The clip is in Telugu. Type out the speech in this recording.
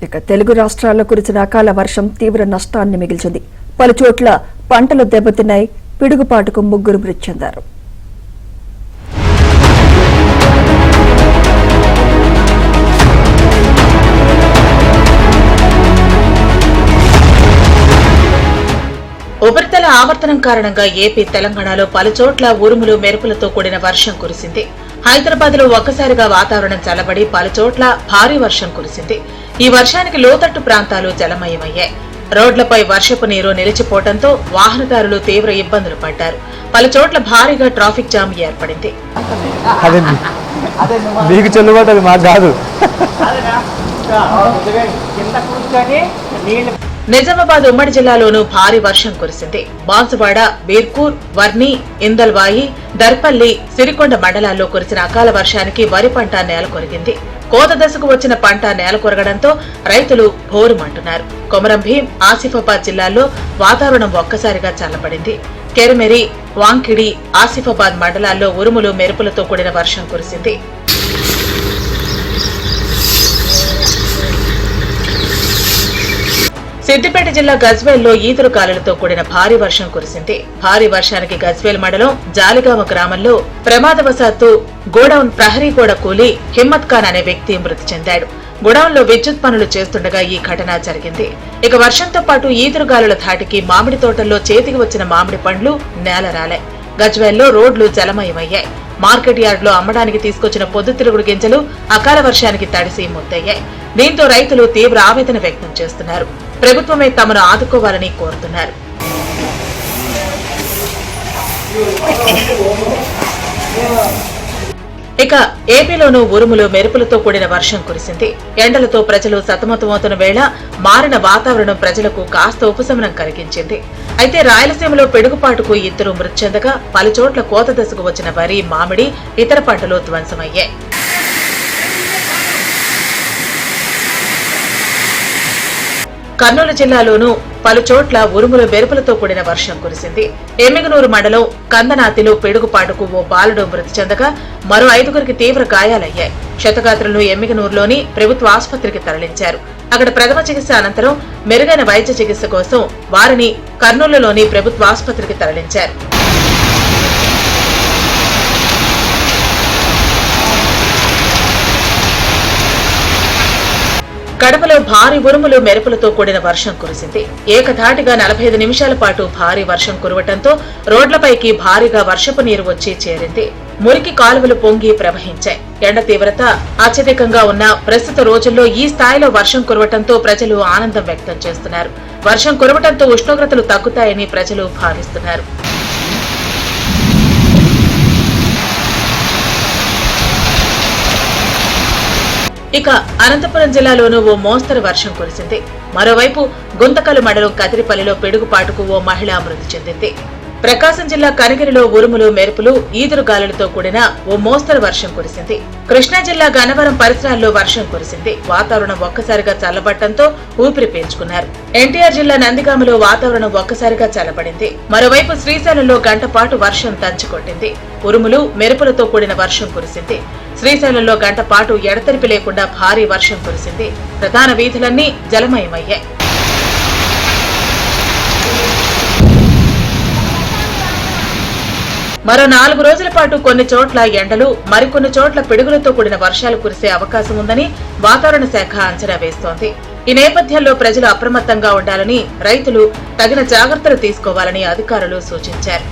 ఇక తెలుగు రాష్ట్రాల్లో కురిసిన అకాల వర్షం తీవ్ర నష్టాన్ని మిగిల్చింది. పలుచోట్ల పంటలు దెబ్బతిన్నాయి. పిడుగుపాటుకు 3 మృతి చెందారు. ఉపరితల ఆవర్తనం కారణంగా ఏపీ, తెలంగాణలో పలుచోట్ల ఉరుములు, మెరుపులతో కూడిన వర్షం కురిసింది. హైదరాబాద్ లో ఒక్కసారిగా వాతావరణం చల్లబడి పలుచోట్ల భారీ వర్షం కురిసింది. ఈ వర్షానికి లోతట్టు ప్రాంతాలు జలమయమయ్యాయి. రోడ్లపై వర్షపు నీరు నిలిచిపోవడంతో వాహనదారులు తీవ్ర ఇబ్బందులు పడ్డారు. పలుచోట్ల భారీగా ట్రాఫిక్ జామ్ ఏర్పడింది. నిజామాబాద్ ఉమ్మడి జిల్లాలోనూ భారీ వర్షం కురిసింది. బాన్సువాడ, బీర్కూర్, వర్ని, ఇందల్వాయి, దర్పల్లి, సిరికొండ మండలాల్లో కురిసిన అకాల వర్షానికి వరి పంట నేలకొరిగింది. కోత దశకు వచ్చిన పంట నేలకొరగడంతో రైతులు భోరుమంటున్నారు. కొమరం భీం, ఆసిఫాబాద్ జిల్లాల్లో వాతావరణం ఒక్కసారిగా చల్లబడింది. కెరమెరి, వాంకిడి, ఆసిఫాబాద్ మండలాల్లో ఉరుములు, మెరుపులతో కూడిన వర్షం కురిసింది. సిద్దిపేట జిల్లా గజ్వేల్లో ఈదురు గాలులతో కూడిన భారీ వర్షం కురిసింది. భారీ వర్షానికి గజ్వేల్ మండలం జాలిగామ గ్రామంలో ప్రమాదవశాత్తు గోడౌన్ ప్రహరీ గోడ కూలి హిమ్మత్ ఖాన్ అనే వ్యక్తి మృతి చెందాడు. గోడౌన్లో విద్యుత్ పనులు చేస్తుండగా ఈ ఘటన జరిగింది. ఇక వర్షంతో పాటు ఈదురుగాలుల ధాటికి మామిడి తోటల్లో చేతికి వచ్చిన మామిడి పండ్లు నేలరాలాయి. గజ్వేల్లో రోడ్లు జలమయమయ్యాయి. మార్కెట్ యార్డులో అమ్మడానికి తీసుకొచ్చిన పొద్దుతిరుగుడు గింజలు అకాల వర్షానికి తడిసి ముద్దయ్యాయి. దీంతో రైతులు తీవ్ర ఆవేదన వ్యక్తం చేస్తున్నారు. ప్రభుత్వమే తమను ఆదుకోవాలని కోరుతున్నారు. ఇక ఏపీలోనూ ఉరుములు, మెరుపులతో కూడిన వర్షం కురిసింది. ఎండలతో ప్రజలు సతమతమవుతున్న వేళ మారిన వాతావరణం ప్రజలకు కాస్త ఉపశమనం కలిగించింది. అయితే రాయలసీమలో పిడుగుపాటుకు 2 మృతి చెందగా పలుచోట్ల కోత దశకు వచ్చిన వరి, మామిడి, ఇతర పంటలు ధ్వంసమయ్యాయి. కర్నూలు జిల్లాలోనూ పలుచోట్ల ఉరుములు, మెరుపులతో కూడిన వర్షం కురిసింది. ఎమ్మిగనూరు మండలం కందనాతిలో పిడుగుపాటుకు ఓ బాలుడు మృతి చెందగా మరో 5గురికి తీవ్ర గాయాలయ్యాయి. క్షతగాత్రులను ఎమ్మిగనూరులోని ప్రభుత్వ ఆసుపత్రికి తరలించారు. అక్కడ ప్రథమ చికిత్స అనంతరం మెరుగైన వైద్య చికిత్స కోసం వారిని కర్నూలులోని ప్రభుత్వ ఆసుపత్రికి తరలించారు. కడపలో భారీ ఉరుములు, మెరుపులతో కూడిన వర్షం కురిసింది. ఏకధాటిగా 45 నిమిషాల పాటు భారీ వర్షం కురవటంతో రోడ్లపైకి భారీగా వర్షపు నీరు వచ్చి చేరింది. మురికి కాలువలు పొంగి ప్రవహించాయి. ఎండ తీవ్రత అత్యధికంగా ఉన్న ప్రస్తుత రోజుల్లో ఈ స్థాయిలో వర్షం కురవటంతో ప్రజలు ఆనందం వ్యక్తం చేస్తున్నారు. వర్షం కురవటంతో ఉష్ణోగ్రతలు తగ్గుతాయని ప్రజలు భావిస్తున్నారు. ఇక అనంతపురం జిల్లాలోనూ ఓ మోస్తరు వర్షం కురిసింది. మరోవైపు గుంతకల్ మండలం కదిరిపల్లిలో పిడుగుపాటుకు ఓ మహిళ మృతి చెందింది. ప్రకాశం జిల్లా కనిగిరిలో ఉరుములు, మెరుపులు, ఈదురు గాలులతో కూడిన ఓ మోస్తరు వర్షం కురిసింది. కృష్ణా జిల్లా గన్నవరం పరిసరాల్లో వర్షం కురిసింది. వాతావరణం ఒక్కసారిగా చల్లబడటంతో ఊపిరి పీల్చుకున్నారు. ఎన్టీఆర్ జిల్లా నందిగామలో వాతావరణం ఒక్కసారిగా చల్లబడింది. మరోవైపు శ్రీశైలంలో గంటపాటు వర్షం దంచుకొట్టింది. ఉరుములు, మెరుపులతో కూడిన వర్షం కురిసింది. శ్రీశైలంలో గంటపాటు ఎడతెరిపి లేకుండా భారీ వర్షం కురిసింది. ప్రధాన వీధులన్నీ జలమయమయ్యాయి. మరో 4 రోజుల పాటు కొన్ని చోట్ల ఎండలు, మరికొన్ని చోట్ల పిడుగులతో కూడిన వర్షాలు కురిసే అవకాశం ఉందని వాతావరణ శాఖ అంచనా వేస్తోంది. ఈ నేపథ్యంలో ప్రజలు అప్రమత్తంగా ఉండాలని, రైతులు తగిన జాగ్రత్తలు తీసుకోవాలని అధికారులు సూచించారు.